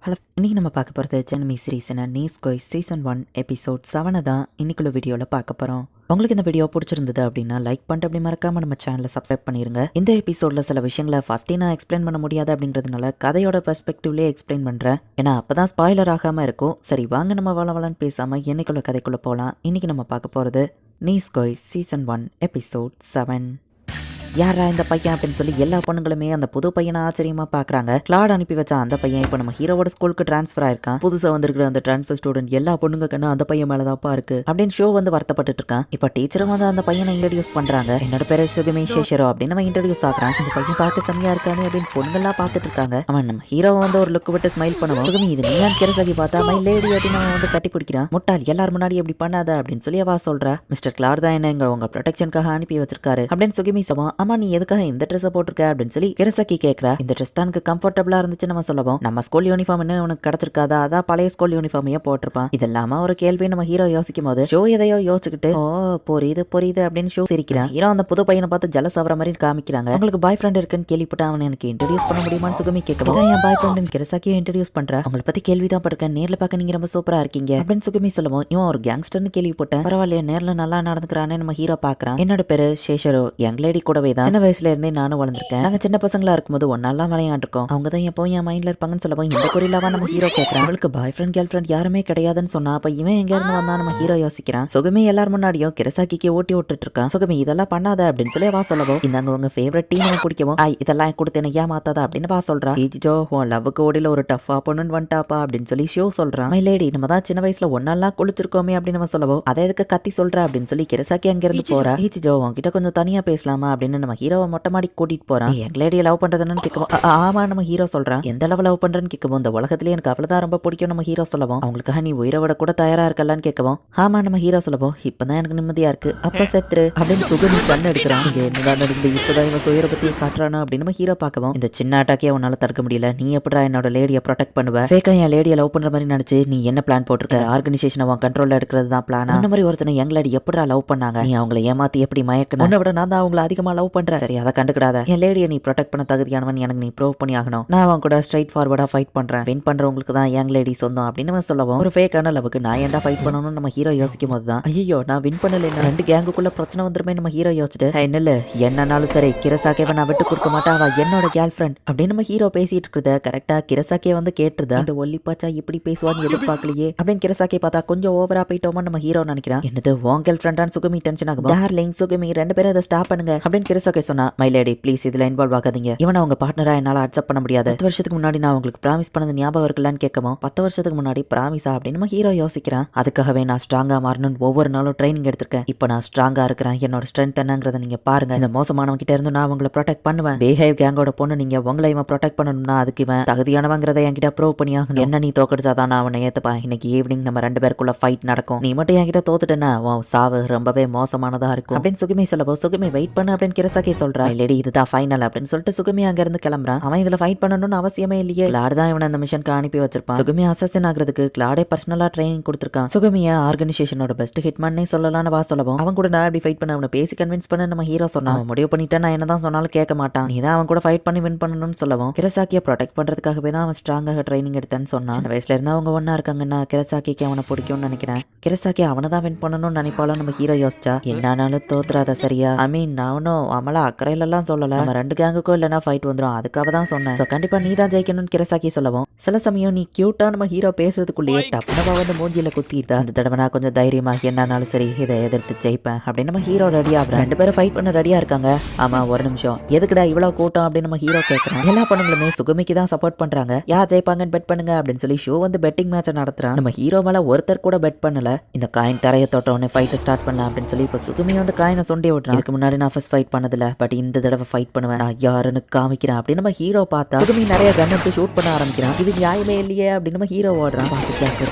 Hello, இன்றைக்கி நம்ம பார்க்க போகிறது ஜெனமி சீரீஸின நீஸ்கோய் சீசன் 1 எபிசோட் 7 தான் இன்றைக்குள்ள வீடியோவில் பார்க்க போகிறோம். உங்களுக்கு இந்த வீடியோ பிடிச்சிருந்தது அப்படின்னா லைக் பண்ணிட்டு அப்படி மறக்காமல் நம்ம சேனலை சப்ஸ்கிரைப் பண்ணிடுங்க. இந்த எபிசோடில் சில விஷயங்களை ஃபஸ்ட்டே நான் எக்ஸ்பிளைன் பண்ண முடியாது அப்படிங்கிறதுனால கதையோட பெர்ஸ்பெக்டிவ்லேயே எக்ஸ்பிளைன் பண்ணுறேன். ஏன்னா அப்போ தான் ஸ்பாய்லர் ஆகாமல் இருக்கும். சரி வாங்க நம்ம வளவலன்னு பேசாமல் என்னைக்குள்ள கதைக்குள்ளே போகலாம். இன்றைக்கி நம்ம பார்க்க போகிறது நீஸ்கோய் சீசன் 1 எபிசோட் 7. யாரா இந்த பையன் அப்படின்னு சொல்லி எல்லா பொண்ணுங்களுமே அந்த புது பையனை ஆச்சரியமா பாக்குறாங்க. கிளாட் அனுப்பி வச்சா அந்த பையன் இப்ப நம்ம ஹீரோவோட ஸ்கூலுக்கு டிரான்ஸ்ஃபர் ஆயிருக்கான். புதுசா வந்திருக்கிற அந்த டிரான்ஸ்ஃபர் ஸ்டூடெண்ட் எல்லா பொண்ணுங்க கண்ணு அந்த பையன் மேலதான்ப்பா இருக்கு அப்படின்னு ஷோ வந்து வருத்தப்பட்டு இருக்கான். இப்ப டீச்சரும் வந்து அந்த பையனை இன்ட்ரடியூஸ் பண்றாங்க. என்னோட பேரு சுகமே சேஷரோ அப்படின்னு நம்ம இன்ட்ரடியூஸ் ஆகுறான். இந்த பையன் பார்க்க செம்மையா இருக்கானே அப்படின்னு பொண்ணுங்கெல்லாம் பார்த்துட்டு இருக்காங்க. அவன் நம்ம ஹீரோ வந்து ஒரு லுக் விட்டு ஸ்மைல் பண்ணுவோம். சுகமி இது நீ கிரசாகி பார்த்தா மை லேடி அப்படின்னு அவன் வந்து கட்டி பிடிக்கிறான். முட்டாள் எல்லாரும் முன்னாடி எப்படி பண்ணாத அப்படின்னு சொல்லி அவ சொல்றா. மிஸ்டர் கிளாட் தான் என்ன உங்க ப்ரொடெக்ஷனுக்காக அனுப்பி வச்சிருக்காரு அப்படின்னு சுகமி சொல்லுவான். ஆமா நீ எதுக்காக இந்த ட்ரெஸ் போட்டிருக்க அப்படின்னு சொல்லி கிரசாக்கி கேக்குறா. இந்த ட்ரெஸ் தான் எனக்கு கம்ஃபர்டபுளா இருந்துச்சு நம்ம சொல்லவும். நம்ம ஸ்கூல் யூனிஃபார்ம் என்ன உனக்கு கிடைச்சிருக்காதா, அதான் பழைய ஸ்கூல் யூனிஃபார்மையே போட்டிருப்பான். இதெல்லாம ஒரு கேள்வி நம்ம ஹீரோ யோசிக்கும் போது ஷோ எதையோ யோசிச்சுக்கிட்டு ஓ புரியுது அப்படின்னு ஷோ சிரிக்கிறான். ஹீரோ அந்த புது பையனை பார்த்து ஜலஸ் ஆகிற மாதிரி காமிக்கிறாங்க. உங்களுக்கு பாய் ஃப்ரெண்ட் இருக்குன்னு கேள்விப்பட்ட அவன் எனக்கு இன்ட்ரடியூஸ் பண்ண முடியுமான்னு சுகமி கேட்கலாம். என் பாய் ஃப்ரெண்ட் கிரசாக்கியை இன்ட்ரடியூஸ் பண்ற. அவங்களை பத்தி கேள்விதான் பட்டிருக்கேன், நேர்ல பார்க்க நீங்க ரொம்ப சூப்பரா இருக்கீங்க அப்படின்னு சுகமி சொல்லுவோம். இவன் ஒரு கேங்ஸ்டர்னு கேள்விப்பட்டேன், பரவாயில்லையா நேர்ல நல்லா நடந்துக்கிறானே நம்ம ஹீரோ பாக்குறான். என்னோட பேரு சேஷரோ, யங் லேடி கூடவே தான் சின்ன வயசுல இருந்தே நானும் வளர்ந்துருக்கேன். நாங்க சின்ன பசங்களா இருக்கும்போது ஒன்னாலாம் விளையாண்டுருக்கோம். அவங்க தான் எப்போ என் மைண்ட்ல இருப்பாங்கன்னு சொல்லவும் இந்த குறிலாவா நம்ம ஹீரோ கேட்கறான். அவளுக்கு பாய் ஃப்ரெண்ட் கேர்ள் ஃப்ரெண்ட் யாருமே கிடையாதுன்னு சொன்னா அப்ப இவன் எங்க இருந்து வந்தா நம்ம ஹீரோ யோசிக்கிறான். சுகமி எல்லாரும் முன்னாடியும் கிரசாக்கிக்கு ஓட்டி விட்டுட்டு இருக்கான். சுகமி இதெல்லாம் பண்ணாத அப்படின்னு சொல்லி வா சொல்லவும் இந்தாங்க உங்க ஃபேவரட் டீம் குடிக்கவும் இதெல்லாம் கொடுத்து என்ன ஏமாத்தாதா அப்படின்னு வா சொல்றா. ஜோ உன் லவ்வுக்கு ஓடில ஒரு டஃபா பொண்ணுன்னு வந்துட்டாப்பா அப்படின்னு சொல்லி ஷோ சொல்றான். மை லேடி நம்ம தான் சின்ன வயசுல ஒன்னாலாம் குளிச்சிருக்கோமே அப்படின்னு நம்ம சொல்லவும் அதை எதுக்கு கத்தி சொல்ற அப்படின்னு சொல்லி கிரசாக்கி அங்க இருந்து போறா. ஜோ உன்கிட்ட கொஞ்சம் தனியா பேசலாமா அப்படின்னு நம்ம ஹீரோவை மொட்டை மாடி கூட்டிட்டு போறான். எங் லேடியை லவ் பண்றதுன்னு கேட்கவும் ஆமா நம்ம ஹீரோ சொல்றான். எந்த அளவு லவ் பண்றேன்னு கேட்கவும் இந்த உலகத்திலேயே எனக்கு அவ்வளவுதான் ரொம்ப பிடிக்கும் நம்ம ஹீரோ சொல்லவும். அவங்களுக்காக நீ உயிரை விட கூட தயாரா இருக்கலான்னு கேட்கவும் ஆமா நம்ம ஹீரோ சொல்லவும் இப்பதான் எனக்கு நிம்மதியா இருக்கு அப்ப செத்துரு அப்படின்னு சுகமி கண்ணு எடுக்கிறான். இங்க என்னதான் நடக்குது, இப்பதான் இவன் சுயரை பத்தி காட்டுறானா அப்படின்னு நம்ம ஹீரோ பார்க்கவும் இந்த சின்ன அட்டாக்கே உன்னால தடுக்க முடியல, நீ எப்படா என்னோட லேடியை ப்ரொடெக்ட் பண்ணுவ, ஃபேக்கா என் லேடியை லவ் பண்ற மாதிரி நினைச்சு நீ என்ன பிளான் போட்டிருக்க, ஆர்கனைசேஷன் அவன் கண்ட்ரோல்ல எடுக்கிறது தான் பிளானா, அந்த மாதிரி ஒருத்தனை யங் லேடி எப்படா லவ் பண்ணாங்க, நீ அவங்களை ஏமாத்தி எப்படி மயக்கணும், உன்னை விட நான் தான் அவங்களை அதிகமா லவ் பண்றேன், சரி அதை கண்டுக்கிடாத, என் லேடியை நீ ப்ரொடெக்ட் பண்ண தகுதியானவன் எனக்கு நீ ப்ரூவ் பண்ணி ஆகணும், நான் அவன் கூட ஸ்ட்ரைட் ஃபார்வர்டா ஃபைட் பண்றேன், வின் பண்றவங்களுக்கு தான் யங் லேடி சொந்தம் அப்படின்னு சொல்லவும் ஒரு ஃபேக்கான லவுக்கு நான் ஏன்டா ஃபைட் பண்ணணும்னு நம்ம ஹீரோ யோசிக்கும் போது தான் ஐயோ நான் வின் பண்ணல, ரெண்டு கேங்குக்குள்ள பிரச்சனை வந்துருமே நம்ம ஹீரோ யோசிச்சுட்டு என்னல்ல என்னன்னாலும் சரி கிரசாக்கேவை நான் விட்டு கொடுக்க மாட்டேன், அவ என்னோட கேர்ள் ஃப்ரெண்ட் அப்படின்னு நம்ம ஹீரோ பேசிட்டு இருக்கிறத கரெக்டா கிரசாக்கே வந்து கேட்டுருதா. இந்த ஒல்லிப்பாச்சா இப்படி பேசுவான்னு எதிர்பார்க்கலையே அப்படின்னு கிரசாக்கே பார்த்தா கொஞ்சம் ஓவரா போயிட்டோமா நம்ம ஹீரோ நினைக்கிறான். என்னது உன் கேர்ள் ஃப்ரெண்டான்னு சுகமி டென்ஷன் ஆகும். டார்லிங் சுகமி ரெண்டு பேரும் அதை ஸ்டாப் பண்ணுங்க அப்படின்னு கிரசாக்கே சொன்னா. மை லேடி ப்ளீஸ் இதுல இன்வால்வ் ஆகாதீங்க, இவனை அவங்க பார்ட்னரா என்னால அக்செப்ட் பண்ண முடியாது, 10 வருஷத்துக்கு முன்னாடி நான் உங்களுக்கு ப்ராமிஸ் பண்ணது ஞாபகம் இருக்கலான்னு கேட்கவும் 10 வருஷத்துக்கு முன்னாடி ப்ராமிஸா அப்படின்னு நம்ம ஹீரோ யோசிக்கிறான். அதுக்காகவே நான் ஸ்ட்ராங்கா மாறணும்னு ஒவ்வொரு நாளும் ட்ரைனிங் எடுத்திருக்கேன், இப்போ நான் ஸ்ட்ராங்கா இருக்கிறேன், என்னோட ஸ்ட்ரென்த் என்னங்கிறத நீங்க பாருங்க, இந்த மோசமானவங்க கிட்ட இருந்து நான் உங்களை ப்ரொடெக்ட் பண்ணுவேன், பேஹேவ் கேங்கோட பொண்ணு நீங்க உங்களை இவன் ப்ரொடெக்ட் பண்ணணும்னா அதுக்கு இவன் தகுதியானவங்கிறத என்கிட்ட ப்ரூவ் பண்ணியாகணும், என்ன நீ தோக்கடிச்சாதான் நான் அவனை ஏத்துப்பேன், இன்னைக்கு ஈவினிங் நம்ம ரெண்டு பேருக்குள்ள ஃபைட் நடக்கும், நீ மட்டும் என்கிட்ட தோத்துட்டேன்னா உன் சாவு ரொம்பவே மோசமானதா இருக்கும் அப்படின்னு சுகமி சொல்லவோ சுகமி வெயிட் பண்ணு அப்படின்னு கிரசாக்கி சொல்றா. லேடி இதுதான் ஃபைனல் அப்படின்னு சொல்லிட்டு சுகமி அங்க இருந்து கிளம்புறான். அவன் இதுல ஃபைட் பண்ணணும்னு அவசியமே இல்லையே, கிளாட் தான் இவனை அந்த மிஷனுக்கு அனுப்பி வச்சிருப்பான். சுகமி அசசின் ஆகிறதுக்கு கிளாடே பர்சனலா ட்ரைனிங் கொடுத்திருக்கான். சுகமிய ஆர்கனைசேஷனோட பெஸ்ட் ஹிட்மேன்னே சொல்லலாம்னு வா சொல்லவும் அவன் கூட நான் எப்படி ஃபைட் பண்ண அவனை பேசி கன்வின்ஸ் பண்ண நம்ம ஹீரோ சொன்னா. முடிவு பண்ணிட்டேன் நான் என்னதான் சொன்னாலும் கேட்க மாட்டான், நீ தான் அவன் கூட ஃபைட் பண்ணி வின் பண்ணணும்னு சொல்லவும் கிரசாக்கியை ப்ரொடெக்ட் பண்றதுக்காகவே தான் அவன் ஸ்ட்ராங்காக ட்ரைனிங் எடுத்தேன்னு சொன்னான். சின்ன வயசுல இருந்தா அவங்க ஒன்னா இருக்காங்கன்னா கிரசாக்கிக்கு அவனை பிடிக்கும்னு நினைக்கிறேன். கிரசாக்கி அவனை தான் வின் பண்ணணும்னு நினைப்பாலும் நம்ம ஹீரோ யோசிச்சா என்னானாலும் தோத்துறாத சரியா, ஐ மீன் நானும் அவளா அக்கறையிலலாம் சொல்லல, நம்ம ரெண்டு கேங்குக்கும் இல்லைன்னா ஃபைட் வந்துடும் அதுக்காக தான் சொன்னேன், கண்டிப்பா நீ தான் ஜெயிக்கணும்னு கிரசாக்கி சொல்லவும் சில சமயம் நீ கியூட்டா நம்ம ஹீரோ பேசுறதுக்குள்ளேயே டப்புனவா வந்து மூஞ்சில குத்திட்டா, அந்த தடவை நான் கொஞ்சம் தைரியமா என்னானாலும் சரி இதை எதிர்த்து ஜெயிப்பேன் அப்படின்னு நம்ம ஹீரோ ரெடியா ரெண்டு பேரும் ஃபைட் பண்ண ரெடியா இருக்காங்க. ஆமா ஒரு நிமிஷம் எதுக்குடா இவ்வளவு கூட்டம் அப்படின்னு நம்ம ஹீரோ கேட்கறான். எல்லா பொண்ணுங்களுமே சுகமிக்கு தான் சப்போர்ட் பண்றாங்க, யார் ஜெயிப்பாங்கன்னு பெட் பண்ணுங்க அப்படின்னு சொல்லி ஷோ வந்து பெட்டிங் மேட்ச் நடத்துறான். நம்ம ஹீரோ மேல ஒருத்தர் கூட பெட் பண்ணல, இந்த காயின் தரைய தொட்டோன்னு ஃபைட் ஸ்டார்ட் பண்ணலாம் அப்படின்னு சொல்லி இப்ப சுகமி வந்து காயினை சொண்டி விடுறான். இதுக்கு முன்னாடி நான் ஃபர்ஸ்ட் ஃபைட் பண்ணதில்ல, பட் இந்த தடவை ஃபைட் பண்ணுவேன், நான் யாருன்னு காமிக்கிறேன் அப்படின்னு நம்ம ஹீரோ பார்த்தா சுகமி நிறைய கன் எடுத்து ஷூட் பண்ண ஆரம்பிக்கிறான். இது நியாயமே இல்லையே அப்படின்னு நம்ம ஹீரோ ஓடுறான்.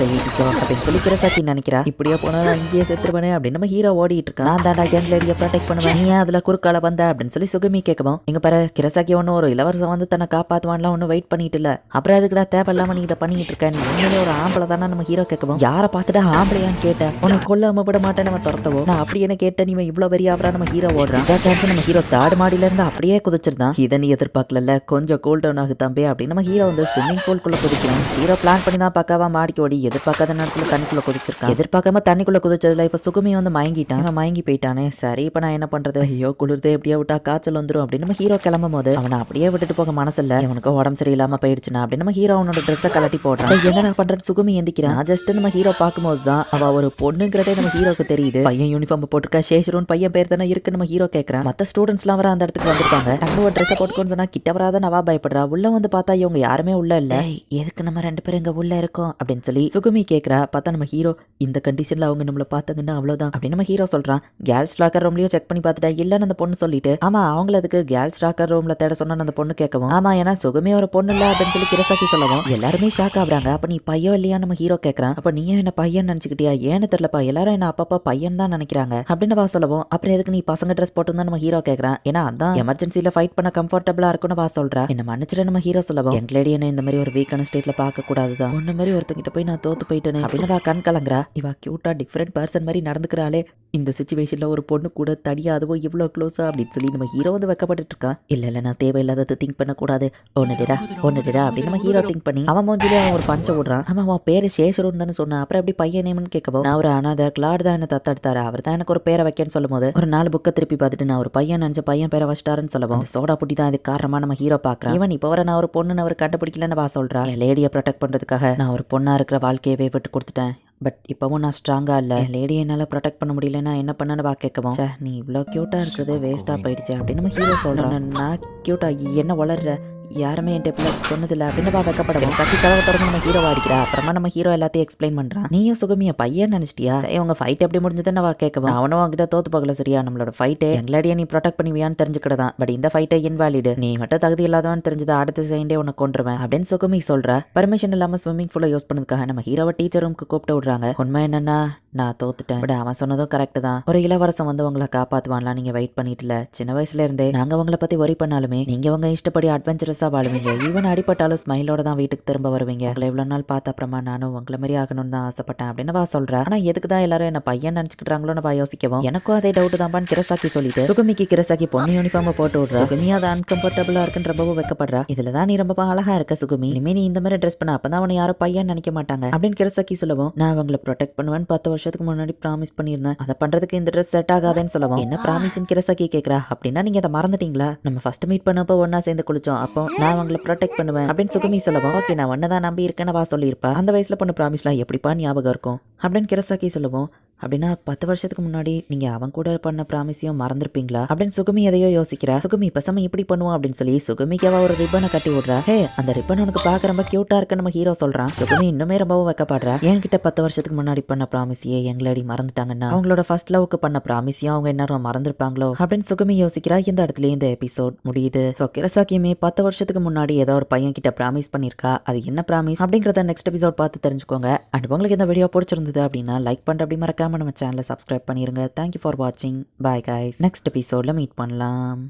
அப்படின்னு சொல்லி கிரசாக்கி நினைக்கிறா, இப்படியே போனா நான் இங்கேயே செத்துருவேனே அப்படின்னு நம்ம ஹீரோ ஓடிட்டு இருக்கான். நான் தாண்டா யங் லேடியை ப்ரொடெக்ட் பண்ணுவேன், நீ அதுல குறுக்கால வந்த அப்படின்னு சொல்லி சுகமி கேட்கவும் இங்க பாரு கிரசாக்கி ஒன்னும் ஒரு இளவரசம் வந்து தன்னை காப்பாத்துவான்லாம் ஒன்னும் வெயிட் பண்ணிட்டு இல்ல, அப்புறம் அதுக்குடா தேவையில்லாம நீ இதை பண்ணிட்டு இருக்க, நீ உண்மையிலே ஒரு ஆம்பளை தானே நம்ம ஹீரோ கேட்கவும் யாரை பார்த்துட்டு ஆம்பளையான்னு கேட்டேன், உனக்கு கொல்லாம விட மாட்டேன் நம்ம துரத்தவோ, நான் அப்படி என்ன கேட்டேன், நீ இவ்வளவு பெரிய ஆவரா நம்ம ஹீரோ ஓடுறான். நம்ம நம்ம ஹீரோ தேர்ட் மாடியில இருந்து அப்படியே குதிச்சிருந்தான். இதை நீ எதிர்பார்க்கல, கொஞ்சம் கூல் டவுன் ஆகு தம்பி அப்படின்னு நம்ம ஹீரோ வந்து ஸ்விம்மிங் பூல்குள்ள குதிக்கிறான். ஹீரோ பிளான் பண்ணி தான் பக்காவா மாடிக்கு ஓடி எதிர்பார்க்காத நேரத்துல தண்ணிக்குள்ள குதிச்சிருக்கான். எதிர்பார்க்காம தண்ணிக்குள்ள குதிச்சதுல இப்ப சுகுமி வந்து மயங்கிட்டான். மயங்கி போயிட்டானே. சரி இப்ப நான் என்ன பண்றது, ஐயோ குளிர்தே எப்படியா விட்டா காய்ச்சல் வந்துடும் அப்படின்னு நம்ம ஹீரோ கிளம்பும் போது அவனை அப்படியே விட்டுட்டு போக மனசில்ல. அவனுக்கு உடம்பு சரியில்லாம போயிடுச்சுனா அப்படின்னு நம்ம ஹீரோ அவனோட ட்ரெஸ்ஸை கலட்டி போடுறான். என்னடா பண்றது சுகுமி எந்திக்கிறான். ஜஸ்ட் நம்ம ஹீரோ பார்க்கும்போது தான் அவ ஒரு பொண்ணுங்கிறதே நம்ம ஹீரோக்கு தெரியுது. பையன் யூனிஃபார்ம் போட்டுக்க சேஷரோன் பையன் பேர் தானே இருக்கு நம்ம ஹீரோ கேட்கறான். மத்த ஸ்டூடெண்ட்ஸ் எல்லாம் வர அந்த இடத்துக்கு வந்திருக்காங்க. டக்குனு ட்ரெஸ் போட்டுக்கோன்னு சொன்னா கிட்ட வராத நவா பயப்படுறா. உள்ள வந்து பார்த்தா இவங்க யாருமே உள்ள இல்ல. எதுக்கு நம்ம 2 பேரும் இங்க உள்ள இருக்கோம் அப்படின்னு சொல்லி சுகுமி கேட்கறா. பார்த்தா நம்ம ஹீரோ இந்த கண்டிஷன்ல அவங்க நம்மள பார்த்தாங்கன்னா அவ்வளவுதான் அப்படின்னு நம்ம ஹீரோ சொல்றான். கேர்ள்ஸ் லாக்கர் ரூம்லயும் செக் பண்ணி பார்த்துட்டா இல்லன்னு அந்த பொண்ணு சொல்லிட்டு, ஆமா அவங்கள அதுக்கு கேர்ள்ஸ் லாக்கர் ரூம்ல தேட சொன்னா அந்த பொண்ணு கேட்கவும், ஆமா ஏன்னா சுகுமே ஒரு பொண்ணு இல்ல அப்படின்னு சொல்லி கிரசாக்கி சொல்லவும் எல்லாருமே ஷாக் ஆகுறாங்க. அப்ப நீ பையன் இல்லையா நம்ம ஹீரோ கேட்கறான். அப்ப நீ என்ன பையன் நினைச்சுக்கிட்டியா, ஏன்னு தெரியலப்பா எல்லாரும் என்ன அப்பப்பா பையன் தான் நினைக்கிறாங்க அப்படின்னு வா சொல்லவும், அப்புறம் எதுக்கு நீ பசங்க ட்ரெஸ் போட்டுருந்தா நம்ம ஹீரோ கேட்கறான். ஏன்னா அதான் எமர்ஜென்சில ஃபைட் பண்ண கம்ஃபர்டபுளா இருக்கும்னு வா சொல்றா. என்ன மன்னிச்சிட நம்ம ஹீரோ சொல்லவும், எங்க லேடி என்ன இந்த மாதிரி ஒரு வீக்கான ஸ்டேட்ல பார்க்க கூடாதுதான், ஒன்னு மாதிரி ஒருத்தங்கிட்ட போய் நான் தோத்து போயிட்டேன்னு அப்படின்னு வா கண் கலங்குறா. இவா கியூட்டா டிஃபரெண்ட் பர்சன் மாதிரி நடந்துக்கிறாளே, இந்த சிச்சுவேஷன்ல ஒரு பொண்ணு கூட தனியா அதுவும் இவ்வளவு க்ளோஸா அப்படின்னு சொல்லி நம்ம ஹீரோ வந்து வைக்கப்பட்டு இருக்கான். இல்ல நான் தேவையில்லாதது திங்க் பண்ண கூடாது, ஒன்னுடா அப்படின்னு நம்ம ஹீரோ திங்க் பண்ணி அவன் மூஞ்சிலே அவன் ஒரு பஞ்ச விடுறான். அவன் பேரு சேஷரோன்னு தானே சொன்னான். அப்புறம் எப்படி பையன் நேம்னு கேட்கவும், நான் ஒரு அனாதை கிளாட் தான் என்ன தத்தெடுத்தாரு, அவர் தான் எனக்கு ஒரு பேரை வைக்கன்னு சொல்லும் போது ஒரு 4 புக்கை திருப்பி பார்த்துட்டு நான் ஒரு பையன் நினைச்ச பையன் பேரை வச்சிட்டாருன்னு சொல்லவும், சோடா புட்டி தான் இது காரணமா நம்ம ஹீரோ பாக்குறான். இவன் இப்ப வர நான் ஒரு பொண்ணு அவர் கண்டுபிடிக்கலன்னு வா சொல்றா. என் லேடியை ப்ரொடெக்ட் பண்றதுக்காக நான் ஒரு பொண்ணா இருக்கிற வாழ்க்கையவே விட்டு கொடுத்துட்டேன். பட் இப்பவும் நான் ஸ்ட்ராங்கா இல்ல, லேடி என்னால ப்ரொடெக்ட் பண்ண முடியலன்னா என்ன பண்ணனு வா கேட்கவும், நீ இவ்வளோ கியூட்டா இருக்கிறது வேஸ்டா போயிடுச்சு அப்படின்னு நம்ம ஹீரோ சொல்றான். நான் கியூட்டா என்ன வளர்ற, யாருமே என் டெப்ல சொன்னதில்ல அப்படின்னு வா வைக்கப்படவும் கட்டி கதவை திறந்து நம்ம ஹீரோ அடிக்கிறா. அப்புறமா நம்ம ஹீரோ எல்லாத்தையும் எக்ஸ்பிளைன் பண்றான். நீயும் சுகமிய பையன் நினைச்சிட்டியா, உங்க ஃபைட் எப்படி முடிஞ்சதுன்னு வா கேட்கவும், அவனும் அவங்கிட்ட தோத்து போகல சரியா, நம்மளோட ஃபைட்டே எங்களாடியே நீ ப்ரொடெக்ட் பண்ணுவியான்னு தெரிஞ்சுக்கிட்டதான், பட் இந்த ஃபைட்டை இன்வாலிடு, நீ மட்டும் தகுதி இல்லாதவன்னு தெரிஞ்சது அடுத்த செகண்டே உன்னை கொண்டுருவேன் அப்படின்னு சுகமி சொல்றா. பர்மிஷன் இல்லாம ஸ்விம்மிங் பூலை யூஸ் பண்ணதுக்காக நம்ம ஹீரோவை டீச்சர் ரூமுக்கு கூப்பிட்டு விடுறாங்க. உண்மை என்னன்னா நான் தோத்துட்டேன், பட் அவன் சொன்னதும் கரெக்ட் தான். ஒரு இளவரசன் வந்து உங்களை காப்பாத்துவான்லாம் நீங்க வெயிட் பண்ணிட்டுல, சின்ன வயசுல இருந்தே நாங்க உங்களை பத்தி ஒரி பண்ணாலுமே நீங்க உங்க இஷ்டப்படி அட்வென்ச்சரஸா வாழுவீங்க, ஈவன் அடிப்பட்டாலும் ஸ்மைலோட தான் வீட்டுக்கு திரும்ப வருவீங்க, உங்களை இவ்வளவு நாள் பார்த்த அப்புறமா நானும் உங்களை மாதிரி ஆகணும்னு தான் ஆசைப்பட்டேன் அப்படின்னு வா சொல்றேன். ஆனா எதுக்கு தான் எல்லாரும் என்ன பையன் நினைச்சுக்கிட்டாங்களோன்னு வா யோசிக்கவும், எனக்கும் அதே டவுட் தான்பான்னு கிரசாக்கி சொல்லிட்டு சுகுமிக்கு கிரசாக்கி பொண்ணு யூனிஃபார்ம் போட்டு விடுறா. சுகுமி அது அன்கம்ஃபர்டபுளா இருக்குன்னு ரொம்பவும் வைக்கப்படுறா. இதுலதான் நீ ரொம்ப அழகா இருக்க சுகுமி, இனிமே நீ இந்த மாதிரி ட்ரெஸ் பண்ண அப்பதான் அவனை யாரும் பையன் நினைக்க மாட்டாங்க அப்படின்னு கிரசாக்கி சொல்லவும், நான் அவங்களை ப்ரொடெக்ட் பண்ணுவேன் 10 வருஷத்துக்கு முன்னாடி ப்ராமிஸ் பண்ணியிருந்தேன், அதை பண்றதுக்கு இந்த ட்ரெஸ் செட் ஆகாதேன்னு சொல்லவும், என்ன ப்ராமிஸ் கிரசாக்கி கேட்கறா. அப்படின்னா நீங்க அதை மறந்துட்டீங்களா, நம்ம ஃபர்ஸ்ட் மீட் பண்ணப்போ ஒன்னா சேர்ந்து குளிச்சோம், அப்போ நான் அவங்களை ப்ரொடெக்ட் பண்ணுவேன் அப்படின்னு சுகுமி சொல்லவும், ஓகே நான் ஒன்னதான் நம்பி இருக்கேன்னு வா சொல்லியிருப்பா, அந்த வயசுல பண்ண ப்ராமிஸ்லாம் எப்படிப்பா ஞாபகம் இருக்கும் அப்படின்னு கிரசாக்கி சொல்லுவோம். அப்படின்னா 10 வருஷத்துக்கு முன்னாடி நீங்க அவன் கூட பண்ண ப்ராமிஸையும் மறந்துருப்பீங்களா அப்படின்னு சுகுமி எதையோ யோசிக்கிறா. சுகுமி பசங்க இப்படி பண்ணுவோம் அப்படின்னு சொல்லி சுகுமிக்கு அவ ஒரு ரிப்பனை கட்டி விடுறா. ஹே அந்த ரிப்பன் உனக்கு பார்க்க ரொம்ப கியூட்டா இருக்குன்னு நம்ம ஹீரோ சொல்றான். சுகுமி இன்னுமே ரொம்பவும் வைக்கப்படுறா. என்கிட்ட 10 வருஷத்துக்கு முன்னாடி பண்ண ப்ராமிஸையே எங்களடி மறந்துட்டாங்கன்னா அவங்களோட ஃபர்ஸ்ட் லவ்க்கு பண்ண ப்ராமிஸையும் அவங்க என்ன மறந்துருப்பாங்களோ அப்படின்னு சுகுமி யோசிக்கிறா. இந்த இடத்துல இந்த எபிசோட் முடியுது. ஸோ கிரசாக்கியுமே 10 வருஷத்துக்கு முன்னாடி ஏதோ ஒரு பையன் கிட்ட ப்ராமிஸ் பண்ணிருக்கா. அது என்ன ப்ராமிஸ் அப்படிங்கறத நெக்ஸ்ட் எபிசோட் பார்த்து தெரிஞ்சுக்கோங்க. அண்ட் உங்களுக்கு இந்த வீடியோ பிடிச்சிருந்தது அப்படின்னா லைக் பண்ணிட்டு அப்படி மறக்காம நம்ம சேனலை சப்ஸ்கிரைப் பண்ணிருங்க. தேங்க்யூ ஃபார் வாட்சிங். Bye guys. நெக்ஸ்ட் எபிசோட்ல மீட் பண்ணலாம்.